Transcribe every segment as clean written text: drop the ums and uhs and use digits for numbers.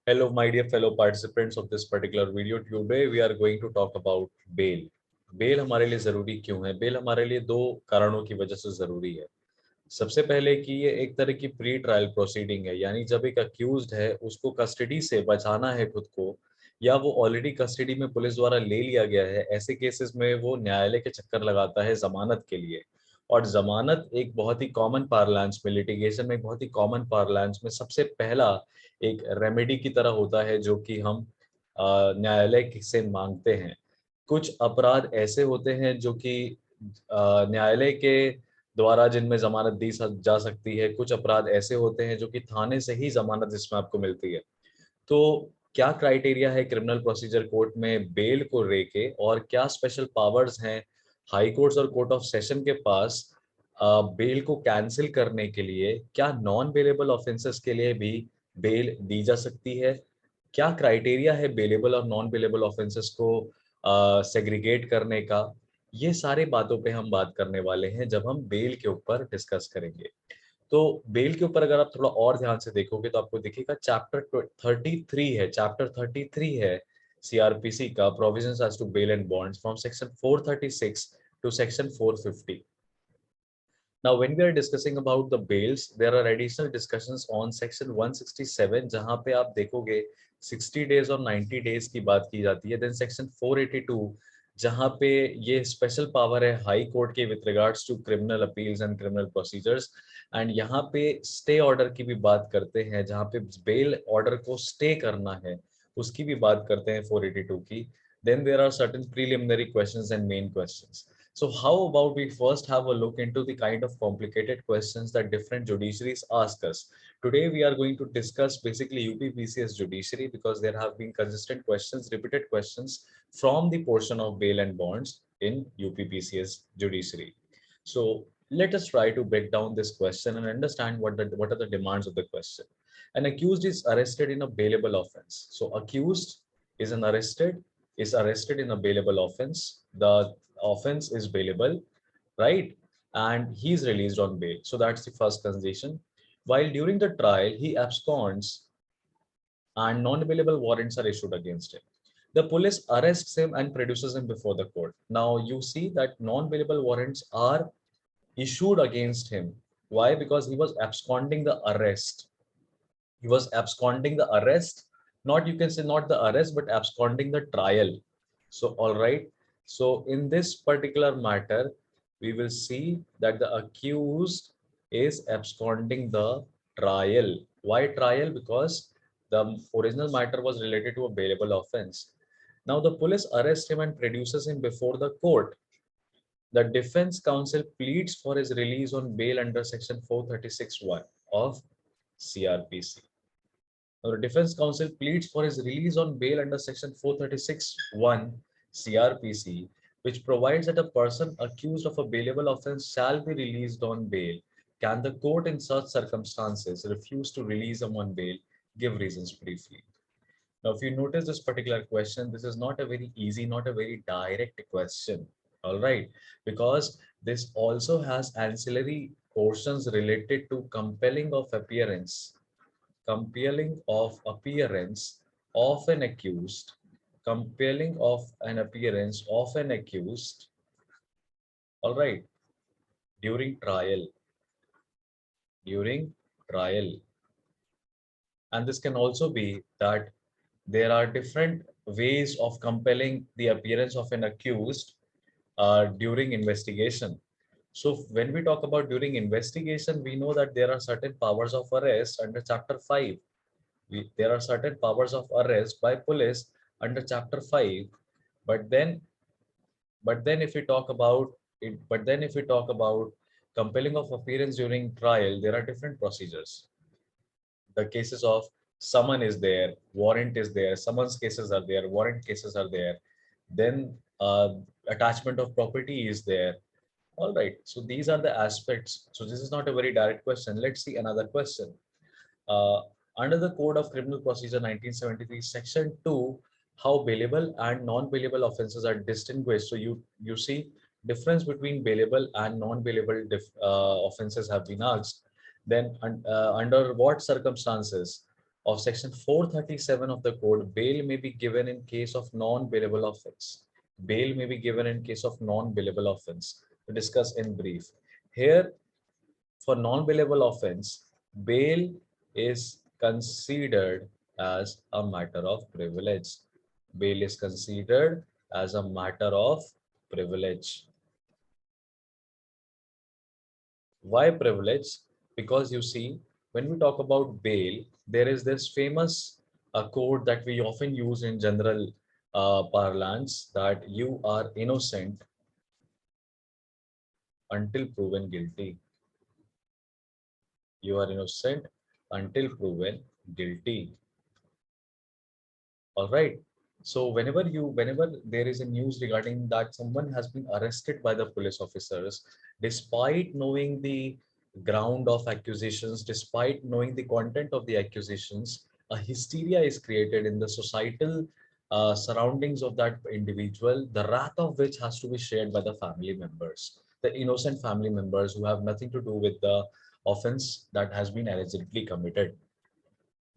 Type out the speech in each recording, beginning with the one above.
Hello, my dear fellow participants of this particular video. Today we are going to talk about bail. Bail हमारे लिए जरूरी क्यों है? Bell हमारे लिए दो कारणों की वजह से जरूरी है। सबसे पहले कि ये एक तरह की प्री ट्रायल प्रोसीडिंग है, यानी जब एक अक्यूज्ड है उसको कस्टडी से बचाना है खुद को, या वो ऑलरेडी कस्टडी में पुलिस द्वारा ले लिया गया है, ऐसे केसेस में वो न्यायालय के चक्कर लगाता है जमानत के लिए। और जमानत एक बहुत ही कॉमन पार्लांस में, लिटिगेशन में एक बहुत ही कॉमन पार्लांस में सबसे पहला एक रेमेडी की तरह होता है जो कि हम न्यायालय से मांगते हैं। कुछ अपराध ऐसे होते हैं जो कि न्यायालय के द्वारा जिनमें जमानत दी जा सकती है, कुछ अपराध ऐसे होते हैं जो कि थाने से ही जमानत जिसमें आपको मिलती है। तो क्या क्राइटेरिया है क्रिमिनल प्रोसीजर कोर्ट में बेल को लेके, और क्या स्पेशल पावर्स हैं हाई कोर्ट्स और कोर्ट ऑफ सेशन के पास बेल को कैंसिल करने के लिए? क्या नॉन बेलेबल ऑफेंसेस के लिए भी बेल दी जा सकती है? क्या क्राइटेरिया है बेलेबल और नॉन बेलेबल ऑफेंसेस को सेग्रीगेट करने का? ये सारे बातों पे हम बात करने वाले हैं जब हम बेल के ऊपर डिस्कस करेंगे। तो बेल के ऊपर अगर आप थोड़ा और ध्यान से देखोगे तो आपको दिखेगा चैप्टर 33 है, चैप्टर 33 है सीआरपीसी का, provisions as to bail and bonds, from section 436 to section 450। Now, when we are discussing about the bails, there are additional discussions on section 167, जहां पे आप देखोगे 60 days और 90 days की बात की जाती है। Then section 482, जहां पे ये स्पेशल पावर है हाई कोर्ट के with regards to criminal appeals and criminal procedures. And यहाँ पे स्टे ऑर्डर की भी बात करते हैं, जहाँ पे बेल ऑर्डर को स्टे करना है उसकी भी बात करते हैं 482 की। Then there are certain preliminary questions and main questions. So how about we first have a look into the kind of complicated questions that different judiciaries ask us. Today we are going to discuss basically UPPCS judiciary, because there have been consistent questions, repeated questions from the portion of bail and bonds in UPPCS judiciary. So let us try to break down this question and understand what are the demands of the question. An accused is arrested in a bailable offense. So accused is arrested in a bailable offense. The offense is bailable, right? And he is released on bail. So that's the first condition. While during the trial, he absconds and non-bailable warrants are issued against him. The police arrests him and produces him before the court. Now you see that non-bailable warrants are issued against him. Why? Because he was absconding the arrest. He was absconding the arrest, not, you can say, not the arrest, but absconding the trial. So all right, so in this particular matter we will see that the accused is absconding the trial. Why trial? Because the original matter was related to a bailable offense. Now the police arrests him and produces him before the court. The defense counsel pleads for his release on bail under section 436(1) of CRPC. Now, the defense counsel pleads for his release on bail under section 436(1) CRPC, which provides that a person accused of a bailable offense shall be released on bail. Can the court in such circumstances refuse to release him on bail? Give reasons briefly. Now, if you notice this particular question, this is not a very easy, not a very direct question. All right, because this also has ancillary portions related to compelling of appearance of an accused, compelling of an appearance of an accused, all right, during trial. And this can also be that there are different ways of compelling the appearance of an accused during investigation. So when we talk about during investigation, we know that there are certain powers of arrest under Chapter 5. There are certain powers of arrest by police under Chapter 5. But then, if we talk about compelling of appearance during trial, there are different procedures. The cases of summon is there, warrant is there, summons cases are there, warrant cases are there. Then attachment of property is there. All right, so these are the aspects. So this is not a very direct question. Let's see another question. Uh, Under the Code of Criminal Procedure 1973, Section 2, how bailable and non-bailable offences are distinguished. So you see difference between bailable and non-bailable offences have been asked. Then under what circumstances of section 437 of the code, bail may be given in case of non-bailable offense. Bail may be given in case of non-bailable offense. To discuss in brief. Here, for non-bailable offense, bail is considered as a matter of privilege. Bail is considered as a matter of privilege. Why privilege? Because you see, when we talk about bail, there is this famous quote that we often use in general parlance, that you are innocent until proven guilty. You are innocent until proven guilty. All right. So whenever there is a news regarding that someone has been arrested by the police officers, despite knowing the ground of accusations, despite knowing the content of the accusations, a hysteria is created in the societal surroundings of that individual, the wrath of which has to be shared by the family members, the innocent family members who have nothing to do with the offense that has been allegedly committed.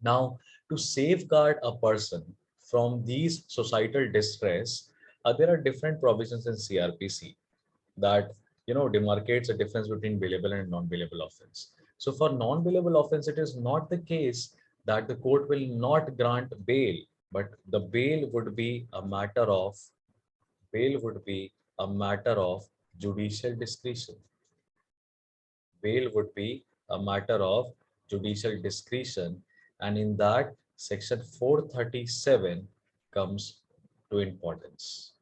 Now, to safeguard a person from these societal distress, there are different provisions in CRPC that demarcates a difference between bailable and non-bailable offense. So for non-bailable offense, it is not the case that the court will not grant bail, but the bail would be a matter of judicial discretion. Bail would be a matter of judicial discretion, and in that section 437 comes to importance.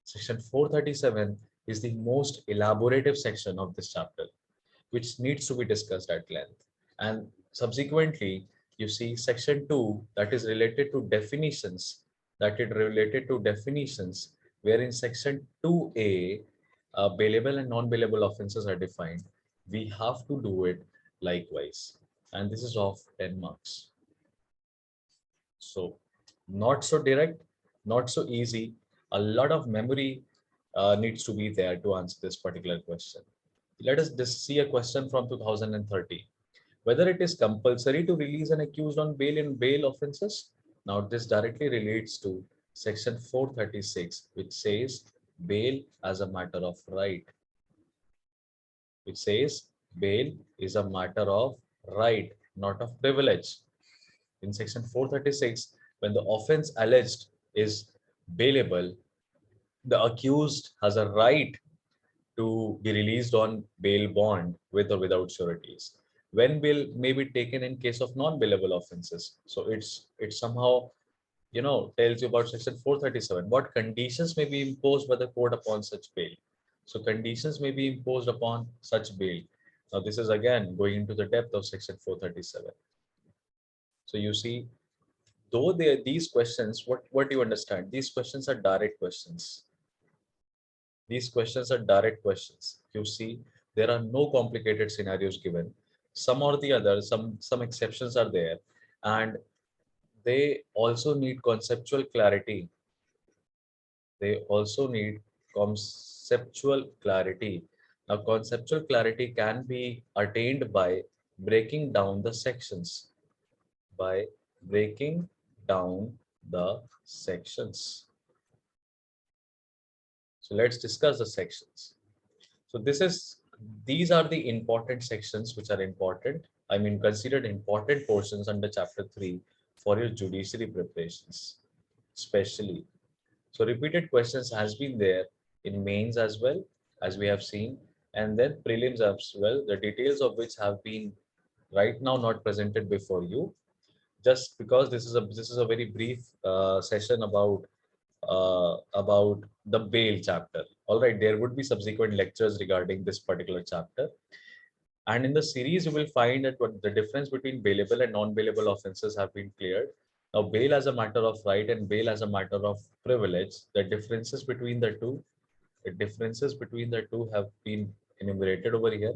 Section 437 is the most elaborative section of this chapter, which needs to be discussed at length. And subsequently, you see section 2, that is related to definitions, wherein section 2A, bailable and non-bailable offenses are defined. We have to do it likewise. And this is of 10 marks. So not so direct, not so easy. A lot of memory needs to be there to answer this particular question. Let us just see a question from 2030. Whether it is compulsory to release an accused on bail in bail offences. Now this directly relates to section 436, which says bail as a matter of right. Which says bail is a matter of right, not of privilege. In section 436, when the offense alleged is bailable, the accused has a right to be released on bail bond with or without sureties. When bail may be taken in case of non-bailable offenses. So it somehow tells you about section 437. What conditions may be imposed by the court upon such bail? So conditions may be imposed upon such bail. Now this is again going into the depth of section 437. So you see, though these questions, what do you understand? These questions are direct questions. These questions are direct questions. You see, there are no complicated scenarios given. Some or the other, some exceptions are there, and they also need conceptual clarity. They also need conceptual clarity. Now, conceptual clarity can be attained by breaking down the sections. By breaking down the sections. So let's discuss the sections. So these are the important sections which are important. I mean, considered important portions under chapter 3 for your judiciary preparations, especially. So repeated questions has been there in mains as well, as we have seen, and then prelims as well, the details of which have been right now not presented before you, just because this is a very brief session about the bail chapter. All right, there would be subsequent lectures regarding this particular chapter. And in the series, you will find that what the difference between bailable and non-bailable offenses have been cleared. Now, bail as a matter of right and bail as a matter of privilege, the differences between the two have been enumerated over here.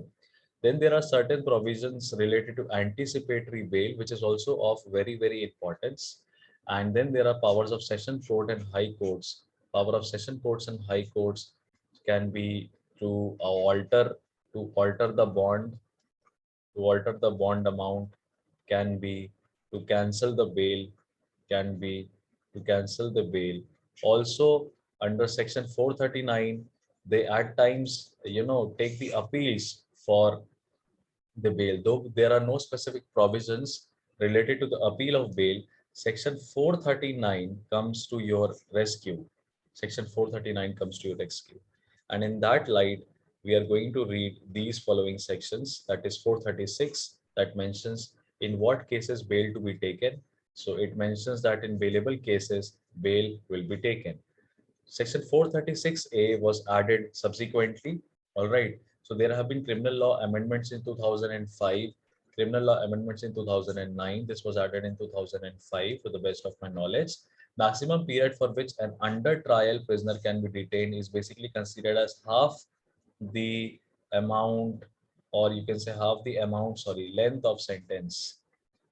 Then there are certain provisions related to anticipatory bail, which is also of very, very importance. And then there are powers of session court and high courts. Power of session courts and high courts can be to alter the bond, to alter the bond amount, can be to cancel the bail can be to cancel the bail. Also, under section 439, they at times, take the appeals for the bail. Though there are no specific provisions related to the appeal of bail, section 439 comes to your rescue. Section 439 comes to your rescue. And in that light, we are going to read these following sections. That is 436, that mentions in what cases bail to be taken. So it mentions that in bailable cases, bail will be taken. Section 436A was added subsequently. All right. So there have been criminal law amendments in 2005, criminal law amendments in 2009. This was added in 2005 to the best of my knowledge. Maximum period for which an under trial prisoner can be detained is basically considered as half the amount, or you can say half the amount, sorry, length of sentence.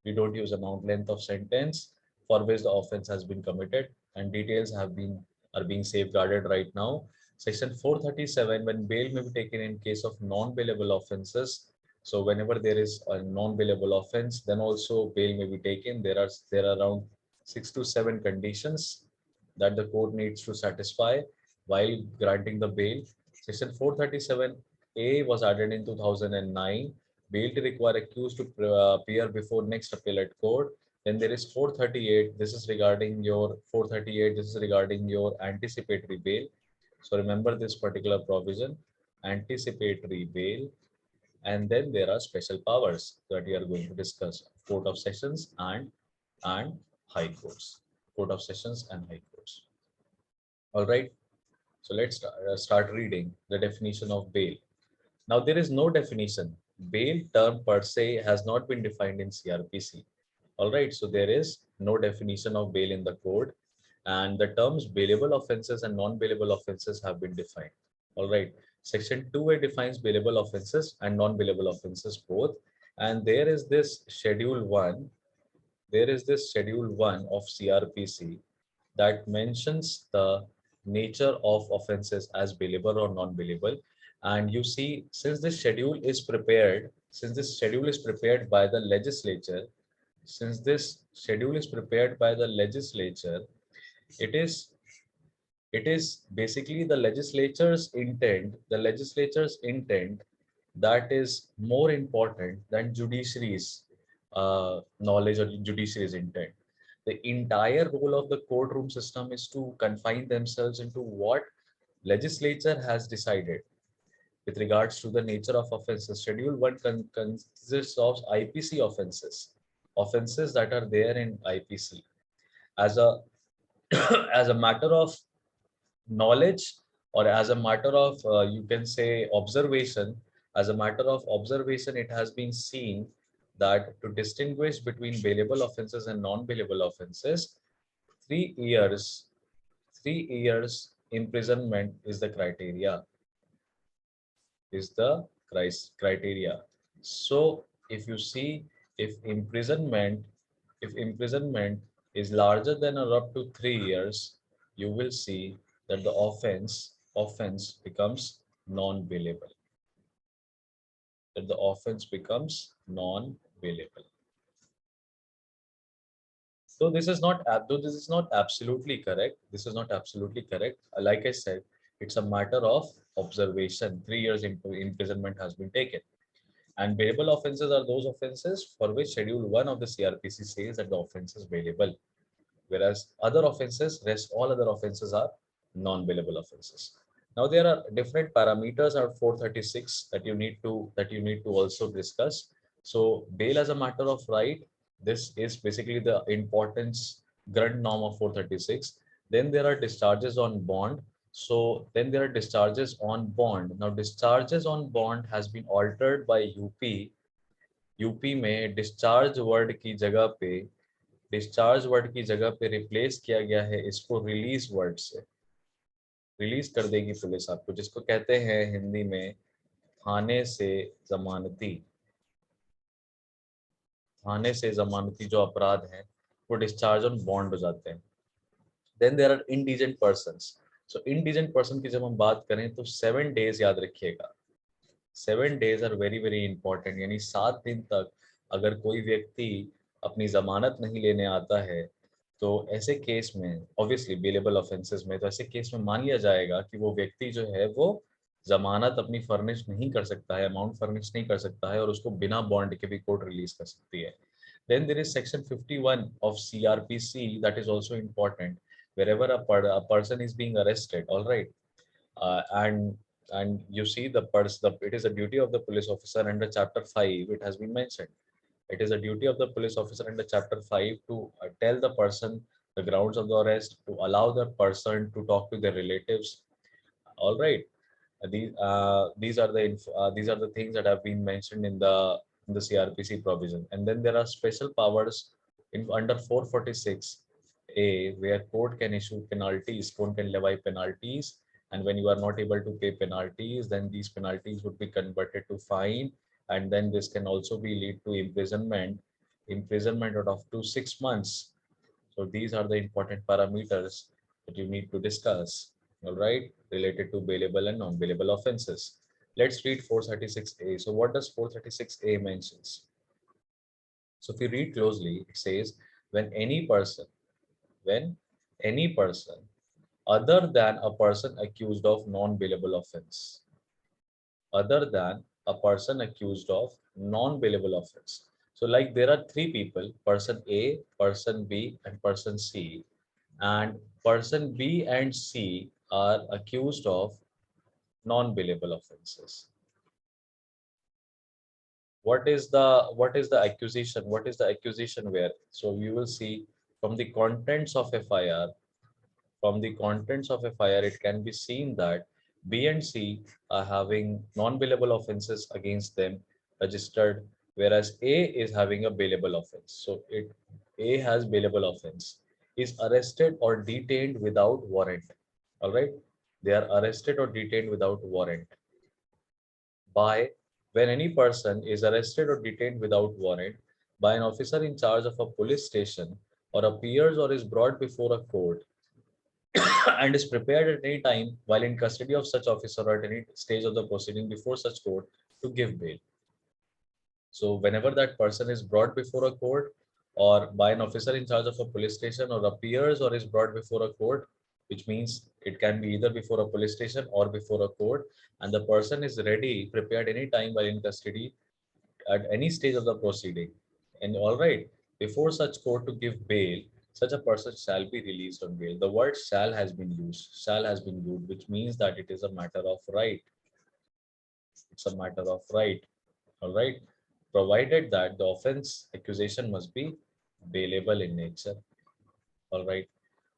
We don't use amount, length of sentence for which the offense has been committed, and details are being safeguarded right now. Section 437, when bail may be taken in case of non-bailable offenses. So whenever there is a non-bailable offense, then also bail may be taken. There are around 6 to 7 conditions that the court needs to satisfy while granting the bail. Section 437A was added in 2009. Bail to require accused to appear before next appellate court. Then there is 438. This is regarding your 438. This is regarding your anticipatory bail. So remember this particular provision, anticipatory bail. And then there are special powers that we are going to discuss: Court of Sessions and High Courts. Court of Sessions and High Courts. All right. So let's start reading the definition of bail. Now, there is no definition. Bail term per se has not been defined in CRPC. All right, so there is no definition of bail in the code, and the terms bailable offenses and non-bailable offenses have been defined. All right, section 2A defines bailable offenses and non-bailable offenses both, and there is this schedule 1. There is this schedule 1 of CRPC that mentions the nature of offenses as bailable or non-bailable. And you see, since this schedule is prepared by the legislature, since this schedule is prepared by the legislature, it is it is basically the legislature's intent that is more important than judiciary's knowledge or judiciary's intent. The entire role of the courtroom system is to confine themselves into what legislature has decided with regards to the nature of offenses. Schedule 1 consists of IPC offenses, offenses that are there in IPC. As a as a matter of knowledge, or as a matter of you can say observation, as a matter of observation, it has been seen that to distinguish between bailable offenses and non-bailable offenses, 3 years 3 years imprisonment is the criteria, is the criteria. So if you see, if imprisonment if imprisonment is larger than or up to 3 years, you will see that the offense becomes non-bailable. That the offense becomes non-bailable. So though this is not absolutely correct. This is not absolutely correct. Like I said, it's a matter of observation. 3 years imprisonment has been taken. And bailable offenses are those offenses for which Schedule 1 of the CRPC says that the offense is bailable. Whereas all other offenses are non-bailable offenses. Now there are different parameters at 436 that you need to also discuss. So bail as a matter of right, this is basically the importance grunt norm of 436. Then there are discharges on bond. So then there are discharges on bond. Now discharges on bond has been altered by UP. UP में discharge word की जगह पे replace किया गया है इसको release word से। Release कर देगी पुलिस आपको, जिसको कहते हैं हिंदी में थाने से जमानती। थाने से जमानती जो अपराध है वो डिस्चार्ज ऑन बॉन्ड हो जाते हैं। Then there are indigent persons. So indigent person की जब हम बात करें तो 7 days याद रखिएगा। 7 days are very very important, यानी 7 दिन तक अगर कोई व्यक्ति अपनी जमानत नहीं लेने आता है, तो ऐसे केस में ऑब्वियसली बेलेबल ऑफेंसेस में, तो ऐसे केस में मान लिया जाएगा कि वो व्यक्ति जो है वो जमानत अपनी फर्निश नहीं कर सकता है, अमाउंट फर्निश नहीं कर सकता है, और उसको बिना बॉन्ड के भी कोर्ट रिलीज कर सकती है. Then there is section 51 of CRPC that is also important. Wherever a person is being arrested, all right, and you see it is a duty of the police officer under chapter 5. It has been mentioned. It is a duty of the police officer under chapter 5 to tell the person the grounds of the arrest, to allow the person to talk to their relatives. All right. These are the things that have been mentioned in the CRPC provision. And then there are special powers in under 446 A, where court can issue penalties, court can levy penalties, and when you are not able to pay penalties, then these penalties would be converted to fine, and then this can also be lead to imprisonment of up to 6 months. So these are the important parameters that you need to discuss, all right, related to bailable and non-bailable offenses. Let's read 436A. So what does 436A mentions? So if you read closely, it says when any person other than a person accused of non-bailable offense, other than a person accused of non-bailable offense. So like there are three people, person A, person B, and person C, and person B and C are accused of non-bailable offenses. What is the accusation? What is the accusation where? So we will see from the contents of FIR. From the contents of FIR, it can be seen that B and C are having non-bailable offenses against them registered, whereas A is having a bailable offense. So A has bailable offense, is arrested or detained without warrant. All right, they are arrested or detained without warrant. By When any person is arrested or detained without warrant by an officer in charge of a police station, or appears or is brought before a court, and is prepared at any time while in custody of such officer or at any stage of the proceeding before such court to give bail. So whenever that person is brought before a court, or by an officer in charge of a police station, or appears or is brought before a court, which means it can be either before a police station or before a court, and the person is ready, prepared any time while in custody at any stage of the proceeding. And all right, before such court to give bail, such a person shall be released on bail. The word shall has been used, shall has been used, which means that it is a matter of right. It's a matter of right. All right, provided that the offense accusation must be bailable in nature. All right,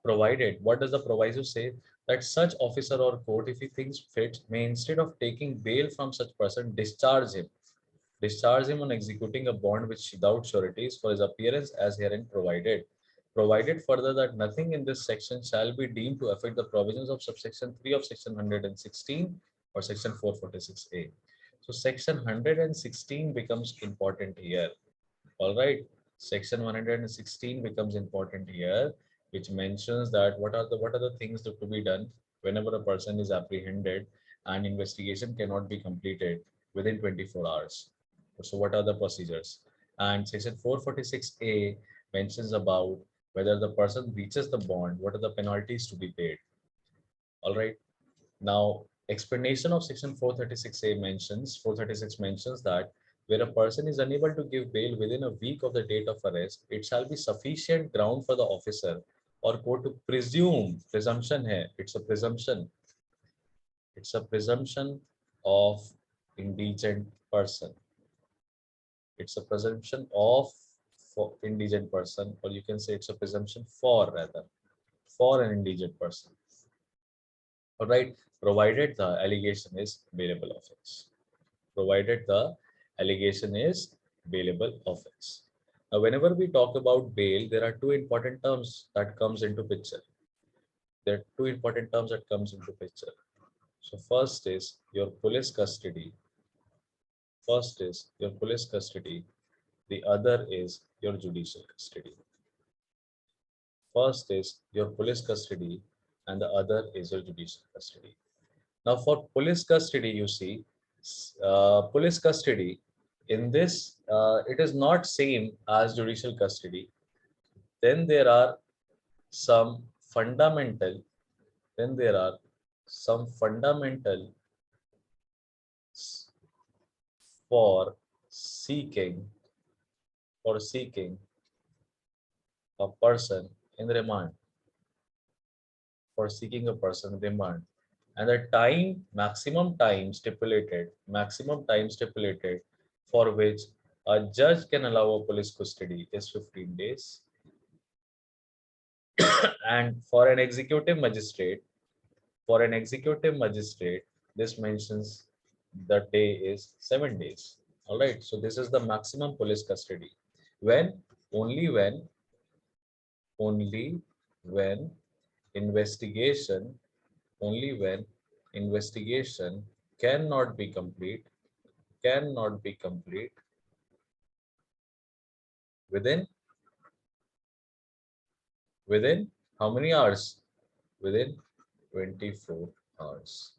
provided, what does the proviso say? That such officer or court, if he thinks fit, may instead of taking bail from such person, discharge him on executing a bond without sureties for his appearance as herein provided. Provided further that nothing in this section shall be deemed to affect the provisions of subsection 3 of section 116 or section 446A. So section 116 becomes important here. All right. Section 116 becomes important here, which mentions that what are the things that to be done whenever a person is apprehended and investigation cannot be completed within 24 hours. So what are the procedures? And section 446A mentions about whether the person breaches the bond, what are the penalties to be paid. All right. Now, explanation of section 436 mentions that where a person is unable to give bail within a week of the date of arrest, it shall be sufficient ground for the officer or court to presumption hai, it's a presumption of indigent person. It's a presumption of for indigent person, or you can say it's a presumption for rather for an indigent person. All right, provided the allegation is bailable offense. Provided the allegation is bailable offense. Now, whenever we talk about bail, there are two important terms that comes into picture. There are two important terms that comes into picture. So first is your police custody. First is your police custody. The other is your judicial custody. First is your police custody and the other is your judicial custody. Now for police custody, you see, police custody In this, it is not same as judicial custody. Then there are some fundamental, then there are some fundamental for seeking, for seeking a person in remand, for seeking a person in remand. And the maximum time stipulated for which a judge can allow a police custody is 15 days. And for an executive magistrate, this mentions the day is 7 days. All right. So this is the maximum police custody. When only when only when investigation only when investigation cannot be complete within within how many hours? Within 24 hours.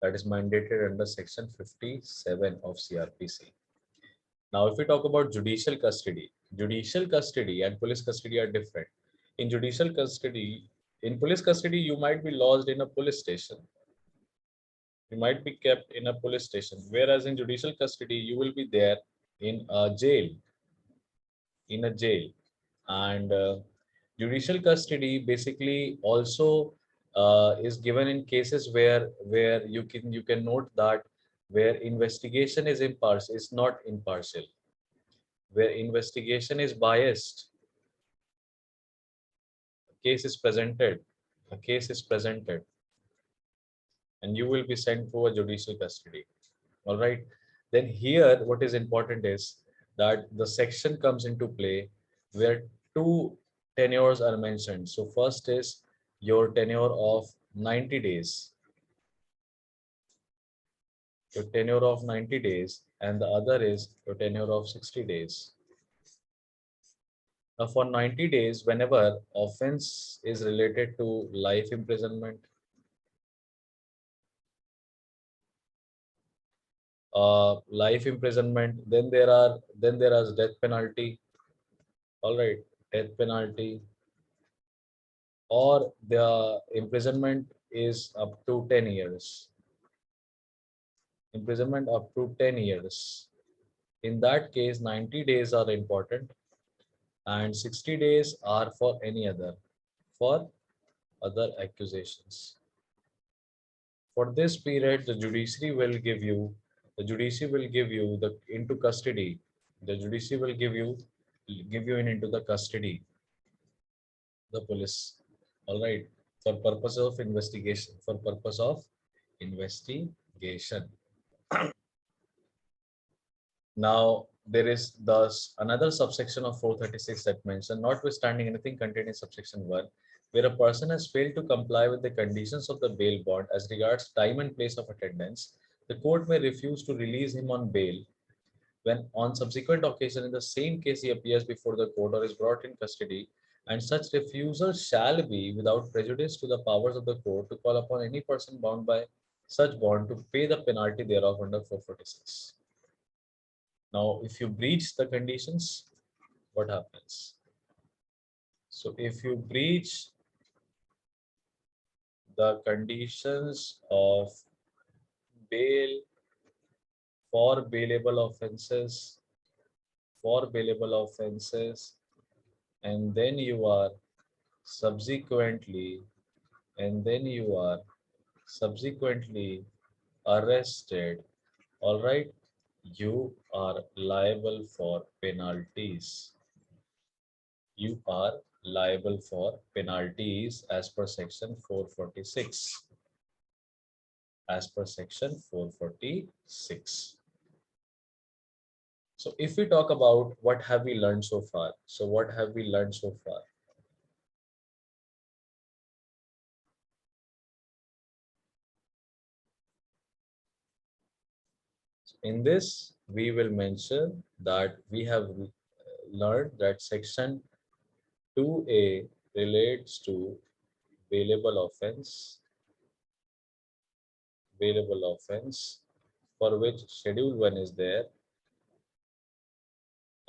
That is mandated under section 57 of CRPC. Now, if we talk about judicial custody and police custody are different. In judicial custody, in police custody, you might be lodged in a police station. You might be kept in a police station, whereas in judicial custody, you will be there in a jail. In a jail, and judicial custody basically also is given in cases where you can note that where investigation is not impartial, where investigation is biased. A case is presented a case is presented and you will be sent to a judicial custody. All right. Then here what is important is that the section comes into play where two tenures are mentioned. So first is your tenure of 90 days, your tenure of 90 days, and the other is your tenure of 60 days. Now for 90 days, whenever offense is related to life imprisonment, then there is death penalty. All right, death penalty, or the imprisonment is up to 10 years. Imprisonment up to 10 years. In that case, 90 days are important and 60 days are for other accusations. For this period, the judiciary will give you the into custody. The judiciary will give you into the custody, the police. All right, for purpose of investigation. For purpose of investigation. Now, there is thus another subsection of 436 that mentions, notwithstanding anything contained in subsection 1, where a person has failed to comply with the conditions of the bail bond as regards time and place of attendance, the court may refuse to release him on bail when on subsequent occasion in the same case he appears before the court or is brought in custody, and such refusal shall be without prejudice to the powers of the court to call upon any person bound by such bond to pay the penalty thereof under 446. Now, if you breach the conditions, what happens? So, if you breach the conditions of bail for bailable offenses, and then you are subsequently, arrested, all right, you are liable for penalties. You are liable for penalties as per section 446. As per section 446. So if we talk about what have we learned so far? So what have we learned so far? In this, we will mention that we have learned that section 2A relates to bailable offense, for which schedule 1 is there,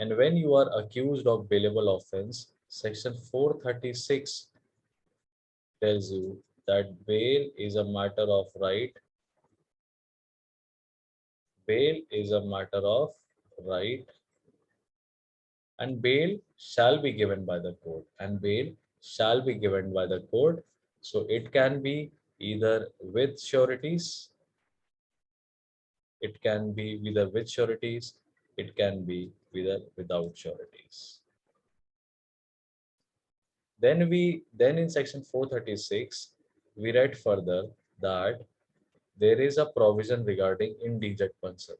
And when you are accused of bailable offense, section 436 tells you that bail is a matter of right. Bail is a matter of right, and bail shall be given by the court. And bail shall be given by the court. So it can be either with sureties, it can be either with sureties, it can be either without sureties. Then in section 436, we read further that there is a provision regarding indigent person.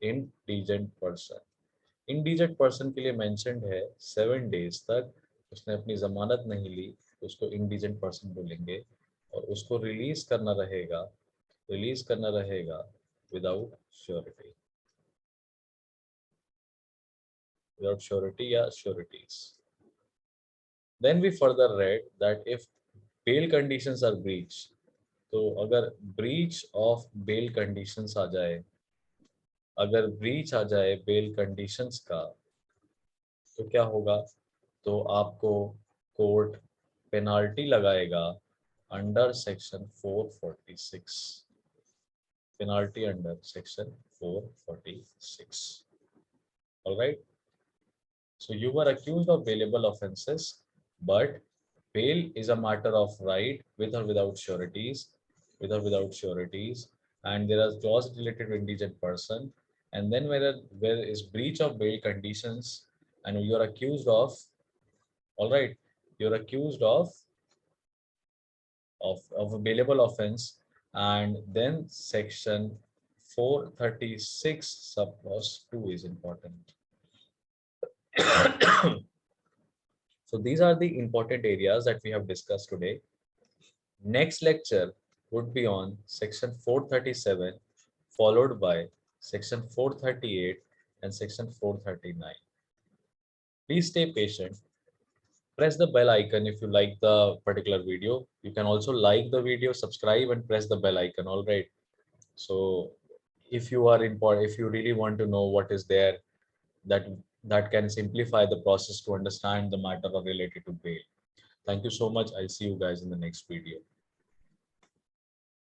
Indigent person. Indigent person के लिए mentioned है 7 days तक उसने अपनी जमानत नहीं ली तो उसको इंडिजेंट पर्सन बोलेंगे, और उसको रिलीज करना रहेगा विदाउट श्योरिटी, या sureties. Then we further read that if bail conditions are breach, तो अगर ब्रीच ऑफ बेल कंडीशंस आ जाए, अगर ब्रीच आ जाए बेल कंडीशंस का, तो क्या होगा? तो आपको कोर्ट पेनाल्टी लगाएगा under section 446. Penalty under section 446. All right. So you were accused of bailable offenses, but bail is a matter of right with or without sureties, and there are clause related to indigent person. And then where is breach of bail conditions, and you are accused of, all right, you're accused of a bailable offense, and then section 436 sub clause 2 is important. So these are the important areas that we have discussed today. Next lecture would be on section 437, followed by section 438 and section 439. Please stay patient. Press the bell icon if you like the particular video. You can also like the video, subscribe, and press the bell icon. All right. So if you are if you really want to know what is there that can simplify the process to understand the matter related to bail. Thank you so much. I'll see you guys in the next video.